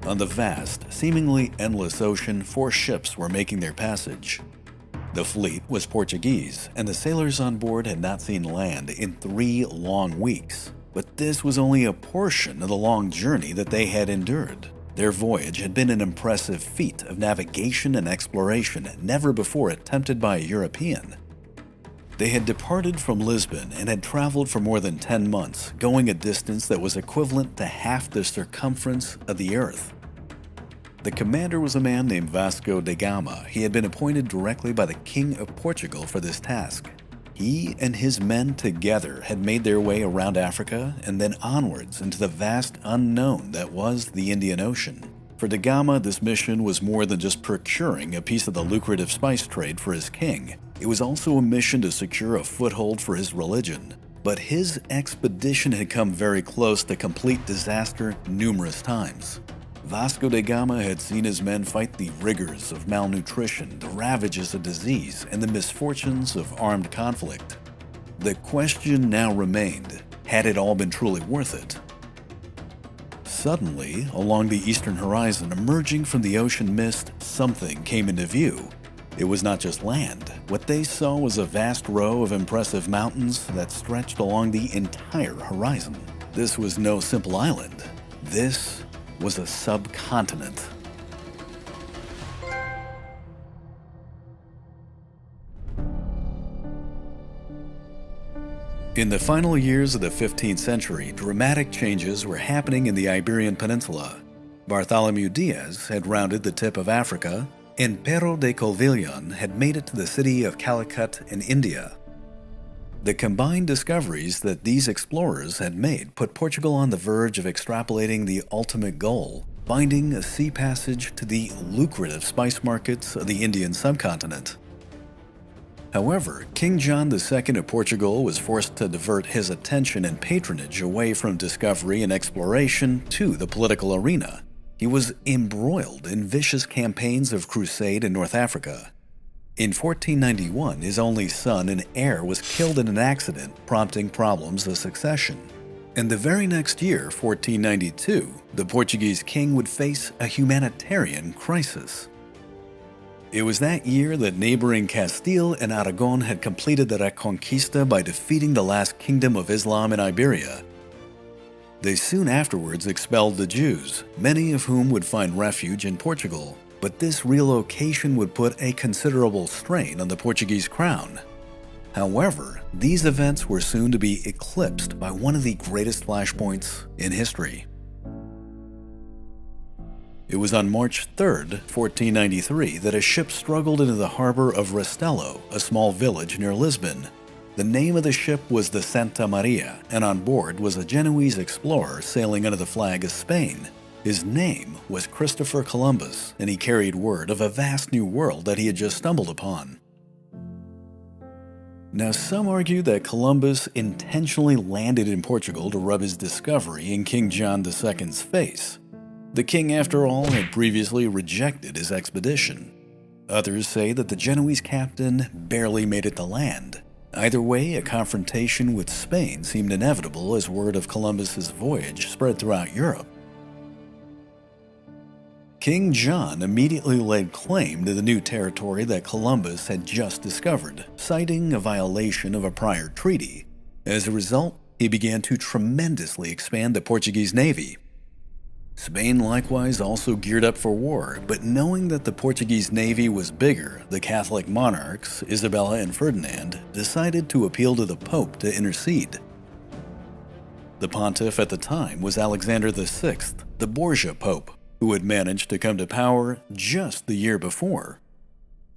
On the vast, seemingly endless ocean, 4 ships were making their passage. The fleet was Portuguese, and the sailors on board had not seen land in 3 long weeks. But this was only a portion of the long journey that they had endured. Their voyage had been an impressive feat of navigation and exploration never before attempted by a European. They had departed from Lisbon and had traveled for more than 10 months, going a distance that was equivalent to half the circumference of the Earth. The commander was a man named Vasco da Gama. He had been appointed directly by the King of Portugal for this task. He and his men together had made their way around Africa and then onwards into the vast unknown that was the Indian Ocean. For da Gama, this mission was more than just procuring a piece of the lucrative spice trade for his king. It was also a mission to secure a foothold for his religion. But his expedition had come very close to complete disaster numerous times. Vasco da Gama had seen his men fight the rigors of malnutrition, the ravages of disease, and the misfortunes of armed conflict. The question now remained, had it all been truly worth it? Suddenly, along the eastern horizon, emerging from the ocean mist, something came into view. It was not just land. What they saw was a vast row of impressive mountains that stretched along the entire horizon. This was no simple island. This was a subcontinent. In the final years of the 15th century, dramatic changes were happening in the Iberian Peninsula. Bartholomew Diaz had rounded the tip of Africa, and Pero de Covilhã had made it to the city of Calicut in India. The combined discoveries that these explorers had made put Portugal on the verge of extrapolating the ultimate goal, finding a sea passage to the lucrative spice markets of the Indian subcontinent. However, King John II of Portugal was forced to divert his attention and patronage away from discovery and exploration to the political arena. He was embroiled in vicious campaigns of crusade in North Africa. In 1491, his only son and heir was killed in an accident, prompting problems of succession. And the very next year, 1492, the Portuguese king would face a humanitarian crisis. It was that year that neighboring Castile and Aragon had completed the Reconquista by defeating the last kingdom of Islam in Iberia. They soon afterwards expelled the Jews, many of whom would find refuge in Portugal. But this relocation would put a considerable strain on the Portuguese crown. However, these events were soon to be eclipsed by one of the greatest flashpoints in history. It was on March 3, 1493, that a ship struggled into the harbor of Restelo, a small village near Lisbon. The name of the ship was the Santa Maria, and on board was a Genoese explorer sailing under the flag of Spain. His name was Christopher Columbus, and he carried word of a vast new world that he had just stumbled upon. Now, some argue that Columbus intentionally landed in Portugal to rub his discovery in King John II's face. The king, after all, had previously rejected his expedition. Others say that the Genoese captain barely made it to land. Either way, a confrontation with Spain seemed inevitable as word of Columbus's voyage spread throughout Europe. King John immediately laid claim to the new territory that Columbus had just discovered, citing a violation of a prior treaty. As a result, he began to tremendously expand the Portuguese navy. Spain likewise also geared up for war, but knowing that the Portuguese navy was bigger, the Catholic monarchs, Isabella and Ferdinand, decided to appeal to the Pope to intercede. The pontiff at the time was Alexander VI, the Borgia Pope, who had managed to come to power just the year before.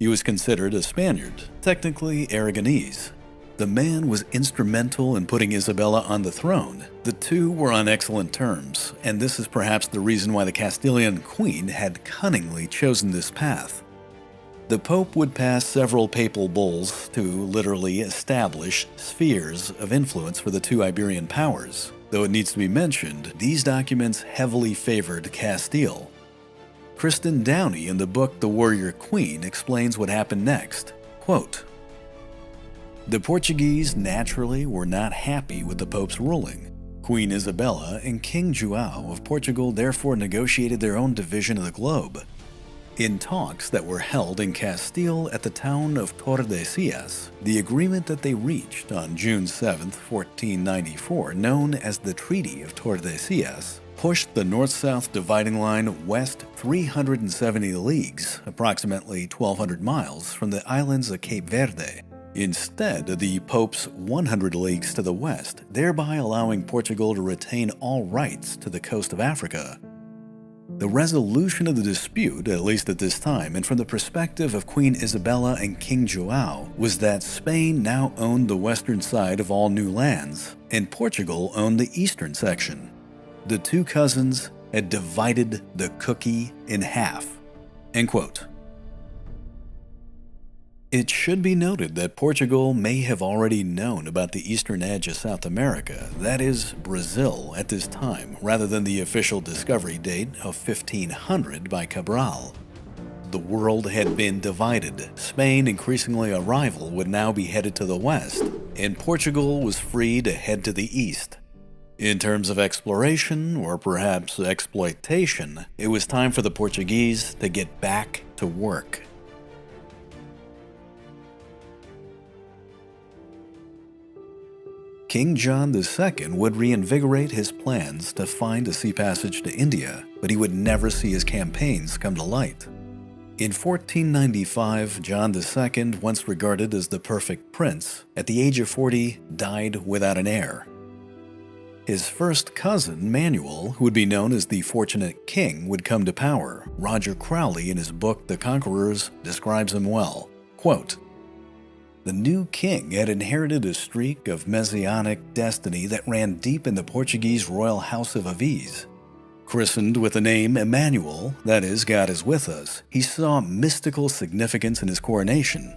He was considered a Spaniard, technically Aragonese. The man was instrumental in putting Isabella on the throne. The two were on excellent terms, and this is perhaps the reason why the Castilian queen had cunningly chosen this path. The Pope would pass several papal bulls to literally establish spheres of influence for the two Iberian powers. Though it needs to be mentioned, these documents heavily favored Castile. Kristen Downey in the book The Warrior Queen explains what happened next. Quote, "The Portuguese naturally were not happy with the Pope's ruling. Queen Isabella and King João of Portugal therefore negotiated their own division of the globe. In talks that were held in Castile at the town of Tordesillas, the agreement that they reached on June 7, 1494, known as the Treaty of Tordesillas, pushed the north-south dividing line west 370 leagues, approximately 1,200 miles, from the islands of Cape Verde, instead of the Pope's 100 leagues to the west, thereby allowing Portugal to retain all rights to the coast of Africa. The resolution of the dispute, at least at this time, and from the perspective of Queen Isabella and King João, was that Spain now owned the western side of all new lands, and Portugal owned the eastern section. The two cousins had divided the cookie in half. End quote. It should be noted that Portugal may have already known about the eastern edge of South America, that is, Brazil, at this time, rather than the official discovery date of 1500 by Cabral. The world had been divided. Spain, increasingly a rival, would now be headed to the west, and Portugal was free to head to the east. In terms of exploration, or perhaps exploitation, it was time for the Portuguese to get back to work. King John II would reinvigorate his plans to find a sea passage to India, but he would never see his campaigns come to light. In 1495, John II, once regarded as the perfect prince, at the age of 40, died without an heir. His first cousin, Manuel, who would be known as the Fortunate King, would come to power. Roger Crowley, in his book The Conquerors, describes him well. Quote, "The new king had inherited a streak of messianic destiny that ran deep in the Portuguese royal house of Aviz. Christened with the name Emmanuel, that is, God is with us, he saw mystical significance in his coronation.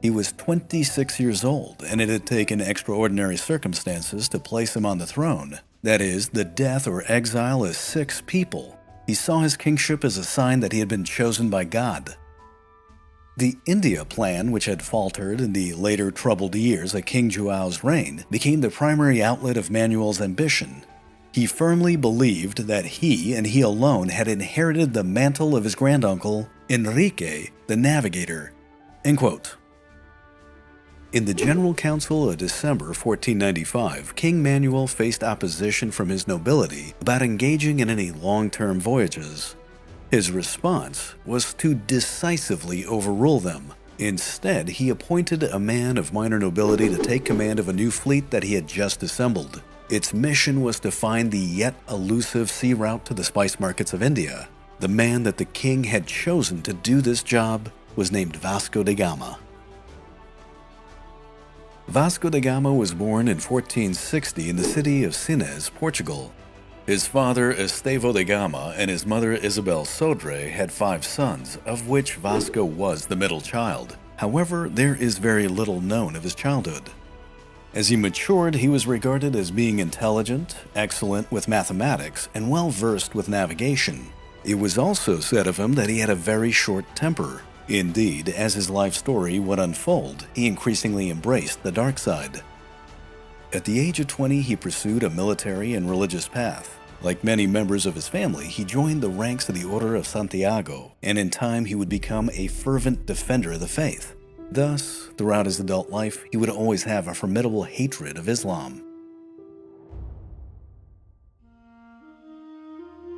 He was 26 years old, and it had taken extraordinary circumstances to place him on the throne, that is, the death or exile of 6 people. He saw his kingship as a sign that he had been chosen by God. The India plan, which had faltered in the later troubled years of King João's reign, became the primary outlet of Manuel's ambition. He firmly believed that he, and he alone, had inherited the mantle of his granduncle, Enrique the Navigator." End quote. In the General Council of December 1495, King Manuel faced opposition from his nobility about engaging in any long-term voyages. His response was to decisively overrule them. Instead, he appointed a man of minor nobility to take command of a new fleet that he had just assembled. Its mission was to find the yet elusive sea route to the spice markets of India. The man that the king had chosen to do this job was named Vasco da Gama. Vasco da Gama was born in 1460 in the city of Sines, Portugal. His father, Estevão da Gama, and his mother, Isabel Sodré, had 5 sons, of which Vasco was the middle child. However, there is very little known of his childhood. As he matured, he was regarded as being intelligent, excellent with mathematics, and well-versed with navigation. It was also said of him that he had a very short temper. Indeed, as his life story would unfold, he increasingly embraced the dark side. At the age of 20, he pursued a military and religious path. Like many members of his family, he joined the ranks of the Order of Santiago, and in time he would become a fervent defender of the faith. Thus, throughout his adult life, he would always have a formidable hatred of Islam.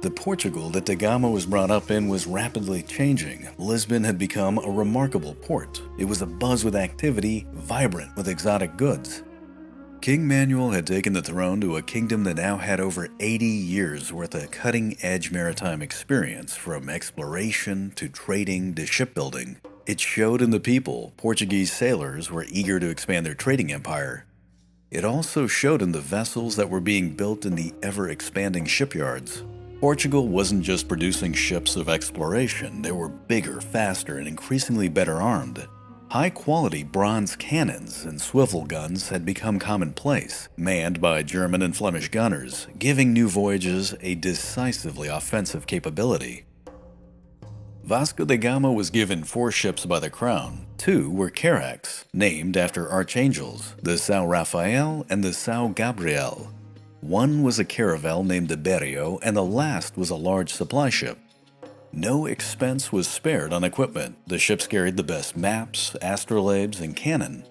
The Portugal that da Gama was brought up in was rapidly changing. Lisbon had become a remarkable port. It was abuzz with activity, vibrant with exotic goods. King Manuel had taken the throne to a kingdom that now had over 80 years worth of cutting-edge maritime experience, from exploration to trading to shipbuilding. It showed in the people. Portuguese sailors were eager to expand their trading empire. It also showed in the vessels that were being built in the ever-expanding shipyards. Portugal wasn't just producing ships of exploration, they were bigger, faster, and increasingly better armed. High-quality bronze cannons and swivel guns had become commonplace, manned by German and Flemish gunners, giving new voyages a decisively offensive capability. Vasco da Gama was given 4 ships by the crown. 2 were carracks, named after archangels, the São Rafael and the São Gabriel. One was a caravel named the Berrio, and the last was a large supply ship. No expense was spared on equipment. The ships carried the best maps, astrolabes, and cannon.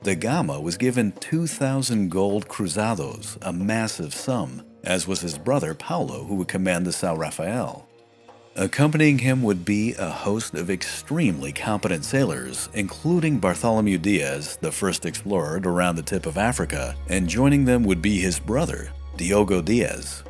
The Gama was given 2,000 gold cruzados, a massive sum, as was his brother Paulo, who would command the São Rafael. Accompanying him would be a host of extremely competent sailors, including Bartholomew Diaz, the first explorer to round the tip of Africa, and joining them would be his brother, Diogo Diaz.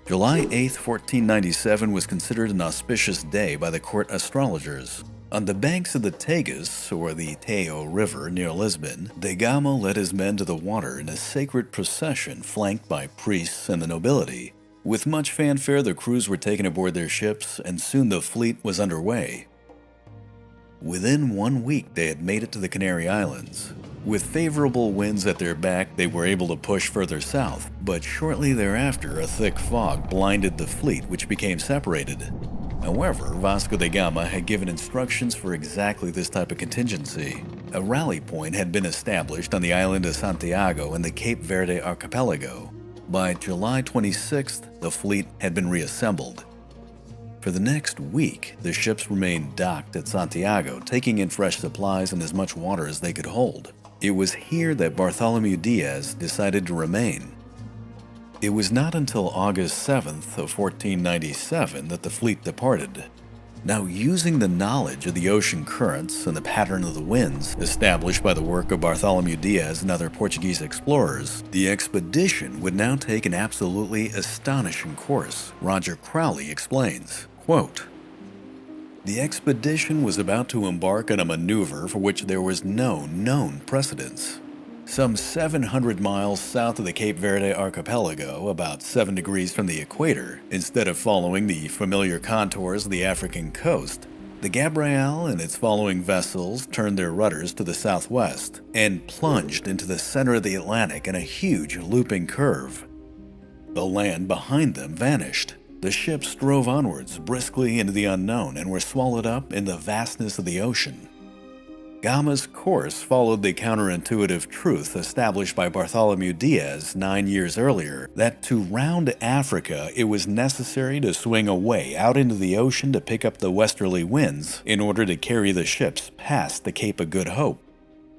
July 8, 1497 was considered an auspicious day by the court astrologers. On the banks of the Tagus, or the Tejo River near Lisbon, Da Gama led his men to the water in a sacred procession flanked by priests and the nobility. With much fanfare, the crews were taken aboard their ships, and soon the fleet was underway. Within 1 week, they had made it to the Canary Islands. With favorable winds at their back, they were able to push further south, but shortly thereafter, a thick fog blinded the fleet, which became separated. However, Vasco da Gama had given instructions for exactly this type of contingency. A rally point had been established on the island of Santiago in the Cape Verde archipelago. By July 26th, the fleet had been reassembled. For the next week, the ships remained docked at Santiago, taking in fresh supplies and as much water as they could hold. It was here that Bartholomew Diaz decided to remain. It was not until August 7th of 1497 that the fleet departed. Now, using the knowledge of the ocean currents and the pattern of the winds established by the work of Bartholomew Diaz and other Portuguese explorers, the expedition would now take an absolutely astonishing course. Roger Crowley explains, quote, "The expedition was about to embark on a maneuver for which there was no known precedence. Some 700 miles south of the Cape Verde archipelago, about 7 degrees from the equator, instead of following the familiar contours of the African coast, the Gabriel and its following vessels turned their rudders to the southwest and plunged into the center of the Atlantic in a huge looping curve. The land behind them vanished. The ships drove onwards briskly into the unknown and were swallowed up in the vastness of the ocean." Gama's course followed the counterintuitive truth established by Bartholomew Diaz 9 years earlier, that to round Africa it was necessary to swing away out into the ocean to pick up the westerly winds in order to carry the ships past the Cape of Good Hope.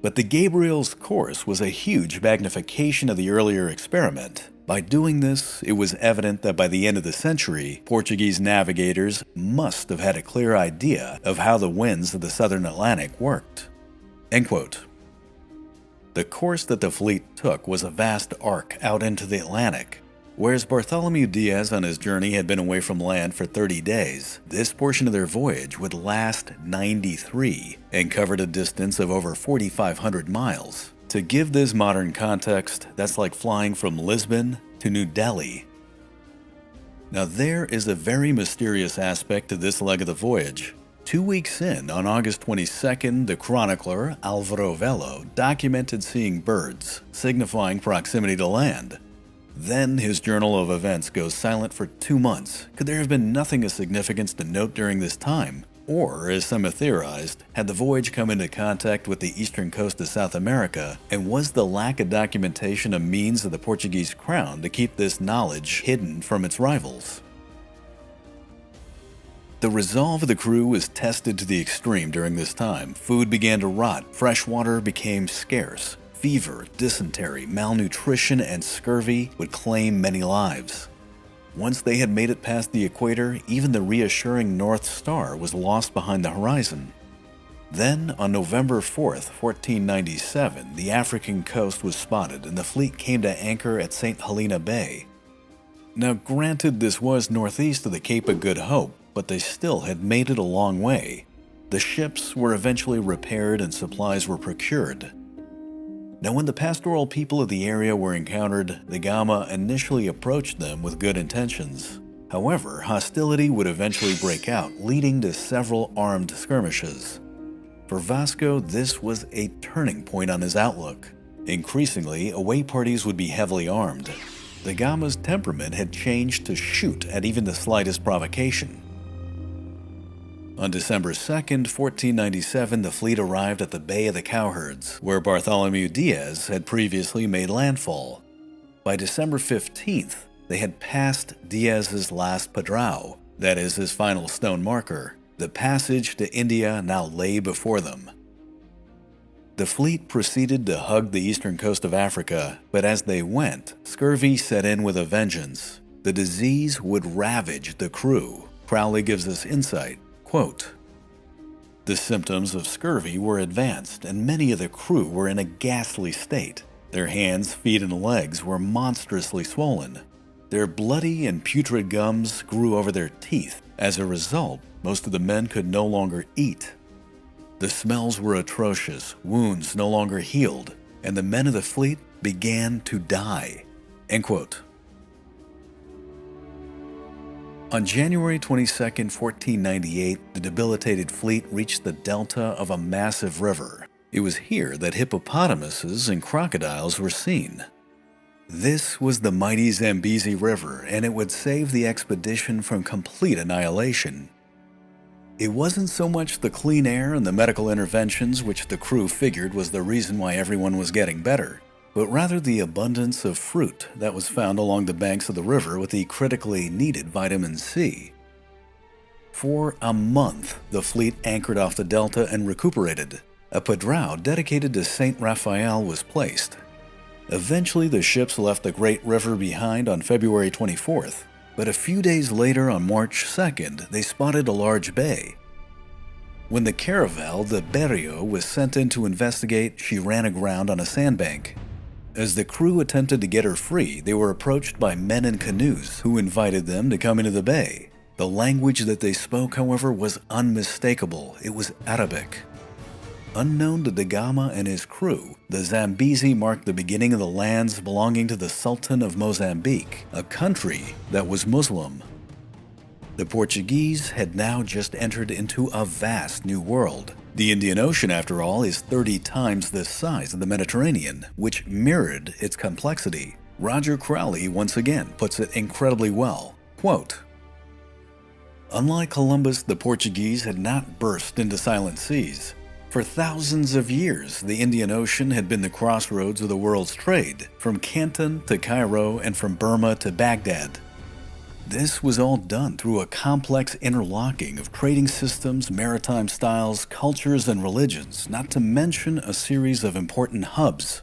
But the Gabriel's course was a huge magnification of the earlier experiment. By doing this, it was evident that by the end of the century, Portuguese navigators must have had a clear idea of how the winds of the southern Atlantic worked. End quote. The course that the fleet took was a vast arc out into the Atlantic. Whereas Bartholomew Diaz on his journey had been away from land for 30 days, this portion of their voyage would last 93 and covered a distance of over 4,500 miles. To give this modern context, that's like flying from Lisbon to New Delhi. Now there is a very mysterious aspect to this leg of the voyage. 2 weeks in, on August 22nd, the chronicler Alvaro Vello documented seeing birds, signifying proximity to land. Then his journal of events goes silent for 2 months. Could there have been nothing of significance to note during this time? Or, as some have theorized, had the voyage come into contact with the eastern coast of South America, and was the lack of documentation a means of the Portuguese crown to keep this knowledge hidden from its rivals? The resolve of the crew was tested to the extreme during this time. Food began to rot, fresh water became scarce, fever, dysentery, malnutrition, and scurvy would claim many lives. Once they had made it past the equator, even the reassuring North Star was lost behind the horizon. Then, on November 4th, 1497, the African coast was spotted and the fleet came to anchor at St. Helena Bay. Now granted, this was northeast of the Cape of Good Hope, but they still had made it a long way. The ships were eventually repaired and supplies were procured. Now, when the pastoral people of the area were encountered, the Gama initially approached them with good intentions. However, hostility would eventually break out, leading to several armed skirmishes. For Vasco, this was a turning point on his outlook. Increasingly, away parties would be heavily armed. The Gama's temperament had changed to shoot at even the slightest provocation. On December 2nd, 1497, the fleet arrived at the Bay of the Cowherds, where Bartholomew Diaz had previously made landfall. By December 15th, they had passed Diaz's last Padrao, that is his final stone marker. The passage to India now lay before them. The fleet proceeded to hug the eastern coast of Africa, but as they went, scurvy set in with a vengeance. The disease would ravage the crew. Crowley gives us insight, quote, "The symptoms of scurvy were advanced, and many of the crew were in a ghastly state. Their hands, feet, and legs were monstrously swollen. Their bloody and putrid gums grew over their teeth. As a result, most of the men could no longer eat. The smells were atrocious, wounds no longer healed, and the men of the fleet began to die." End quote. On January 22, 1498, the debilitated fleet reached the delta of a massive river. It was here that hippopotamuses and crocodiles were seen. This was the mighty Zambezi River, and it would save the expedition from complete annihilation. It wasn't so much the clean air and the medical interventions which the crew figured was the reason why everyone was getting better, but rather the abundance of fruit that was found along the banks of the river with the critically needed vitamin C. For a month, the fleet anchored off the delta and recuperated. A Padrao dedicated to Saint Raphael was placed. Eventually, the ships left the Great River behind on February 24th, but a few days later, on March 2nd, they spotted a large bay. When the caravel, the Berrio, was sent in to investigate, she ran aground on a sandbank. As the crew attempted to get her free, they were approached by men in canoes who invited them to come into the bay. The language that they spoke, however, was unmistakable. It was Arabic. Unknown to Da Gama and his crew, the Zambezi marked the beginning of the lands belonging to the Sultan of Mozambique, a country that was Muslim. The Portuguese had now just entered into a vast new world. The Indian Ocean, after all, is 30 times the size of the Mediterranean, which mirrored its complexity. Roger Crowley once again puts it incredibly well. Quote, "Unlike Columbus, the Portuguese had not burst into silent seas. For thousands of years, the Indian Ocean had been the crossroads of the world's trade, from Canton to Cairo and from Burma to Baghdad. This was all done through a complex interlocking of trading systems, maritime styles, cultures, and religions, not to mention a series of important hubs.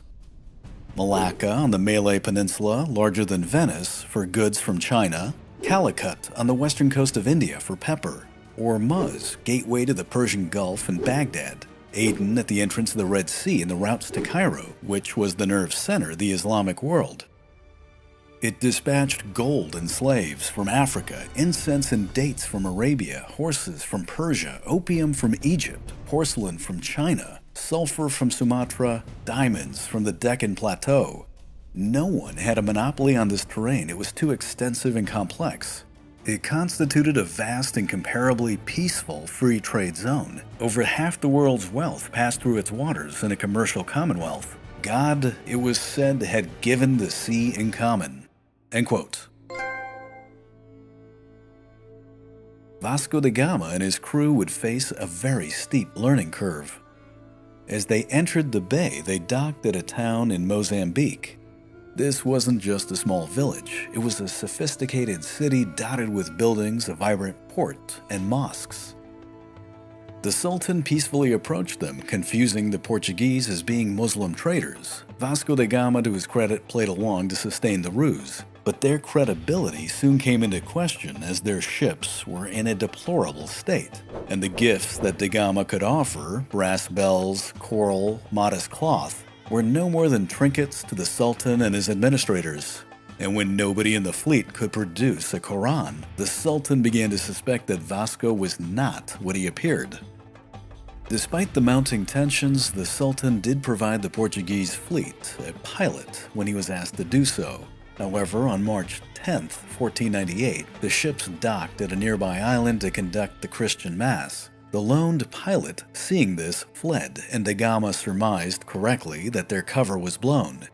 Malacca on the Malay Peninsula, larger than Venice, for goods from China, Calicut on the western coast of India for pepper, Ormuz, gateway to the Persian Gulf and Baghdad, Aden at the entrance of the Red Sea and the routes to Cairo, which was the nerve center of the Islamic world. It dispatched gold and slaves from Africa, incense and dates from Arabia, horses from Persia, opium from Egypt, porcelain from China, sulfur from Sumatra, diamonds from the Deccan Plateau. No one had a monopoly on this terrain. It was too extensive and complex. It constituted a vast and comparably peaceful free trade zone. Over half the world's wealth passed through its waters in a commercial commonwealth. God, it was said, had given the sea in common." End quote. Vasco da Gama and his crew would face a very steep learning curve. As they entered the bay, they docked at a town in Mozambique. This wasn't just a small village. It was a sophisticated city dotted with buildings, a vibrant port, and mosques. The Sultan peacefully approached them, confusing the Portuguese as being Muslim traders. Vasco da Gama, to his credit, played along to sustain the ruse. But their credibility soon came into question as their ships were in a deplorable state, and the gifts that da Gama could offer, brass bells, coral, modest cloth, were no more than trinkets to the Sultan and his administrators. And when nobody in the fleet could produce a Quran, the Sultan began to suspect that Vasco was not what he appeared. Despite the mounting tensions, the Sultan did provide the Portuguese fleet a pilot when he was asked to do so. However, on March 10, 1498, the ships docked at a nearby island to conduct the Christian Mass. The loaned pilot, seeing this, fled, and da Gama surmised correctly that their cover was blown.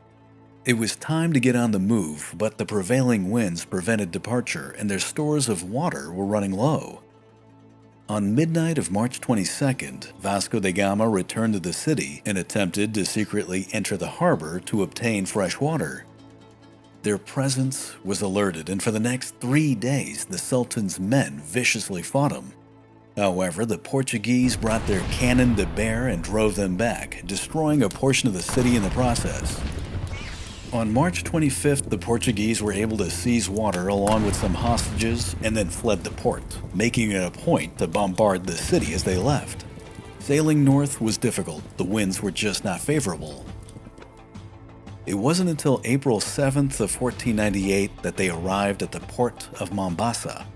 It was time to get on the move, but the prevailing winds prevented departure, and their stores of water were running low. On midnight of March 22nd, Vasco da Gama returned to the city and attempted to secretly enter the harbor to obtain fresh water. Their presence was alerted, and for the next 3 days, the Sultan's men viciously fought him. However, the Portuguese brought their cannon to bear and drove them back, destroying a portion of the city in the process. On March 25th, the Portuguese were able to seize water along with some hostages and then fled the port, making it a point to bombard the city as they left. Sailing north was difficult, the winds were just not favorable. It wasn't until April 7th of 1498 that they arrived at the port of Mombasa.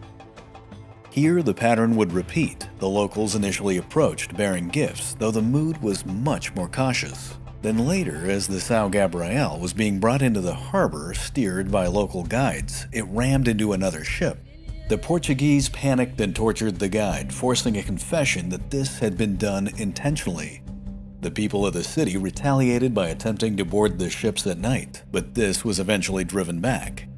Here, the pattern would repeat. The locals initially approached bearing gifts, though the mood was much more cautious. Then later, as the São Gabriel was being brought into the harbor, steered by local guides, it rammed into another ship. The Portuguese panicked and tortured the guide, forcing a confession that this had been done intentionally. The people of the city retaliated by attempting to board the ships at night, but this was eventually driven back.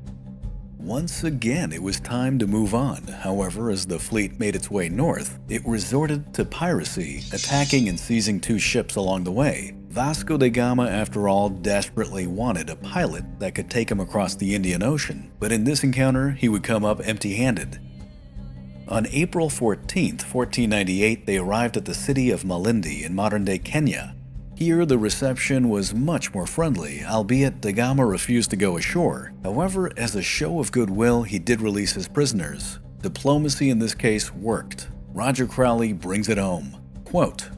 Once again, it was time to move on. However, as the fleet made its way north, it resorted to piracy, attacking and seizing 2 ships along the way. Vasco da Gama, after all, desperately wanted a pilot that could take him across the Indian Ocean, but in this encounter, he would come up empty-handed. On April 14, 1498, they arrived at the city of Malindi in modern-day Kenya. Here, the reception was much more friendly, albeit da Gama refused to go ashore. However, as a show of goodwill, he did release his prisoners. Diplomacy in this case worked. Roger Crowley brings it home. Quote,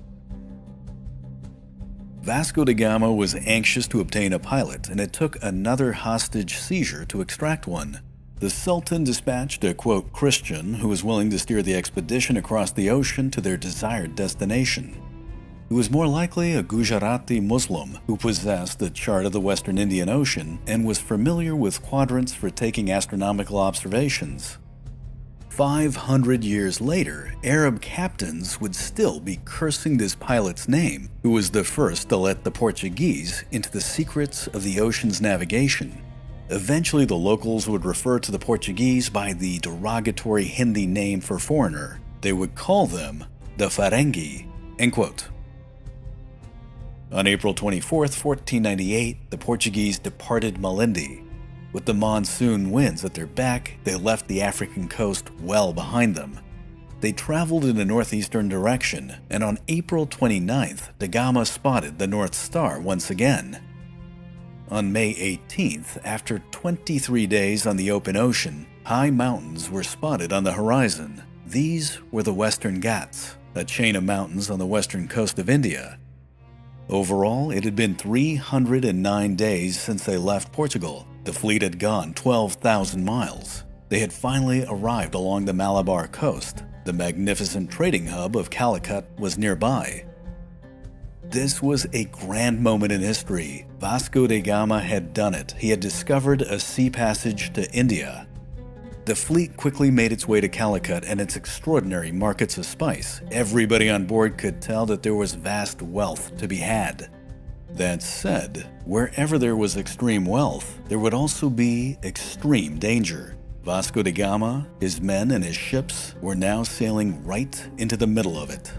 Vasco da Gama was anxious to obtain a pilot, and it took another hostage seizure to extract one. The Sultan dispatched a, quote, Christian who was willing to steer the expedition across the ocean to their desired destination. It was more likely a Gujarati Muslim who possessed a chart of the Western Indian Ocean and was familiar with quadrants for taking astronomical observations. 500 years later, Arab captains would still be cursing this pilot's name, who was the first to let the Portuguese into the secrets of the ocean's navigation. Eventually, the locals would refer to the Portuguese by the derogatory Hindi name for foreigner. They would call them the Ferengi. End quote. On April 24, 1498, the Portuguese departed Malindi. With the monsoon winds at their back, they left the African coast well behind them. They traveled in a northeastern direction, and on April 29th, da Gama spotted the North Star once again. On May 18th, after 23 days on the open ocean, high mountains were spotted on the horizon. These were the Western Ghats, a chain of mountains on the western coast of India. Overall, it had been 309 days since they left Portugal. The fleet had gone 12,000 miles. They had finally arrived along the Malabar coast. The magnificent trading hub of Calicut was nearby. This was a grand moment in history. Vasco da Gama had done it. He had discovered a sea passage to India. The fleet quickly made its way to Calicut and its extraordinary markets of spice. Everybody on board could tell that there was vast wealth to be had. That said, wherever there was extreme wealth, there would also be extreme danger. Vasco da Gama, his men, and his ships were now sailing right into the middle of it.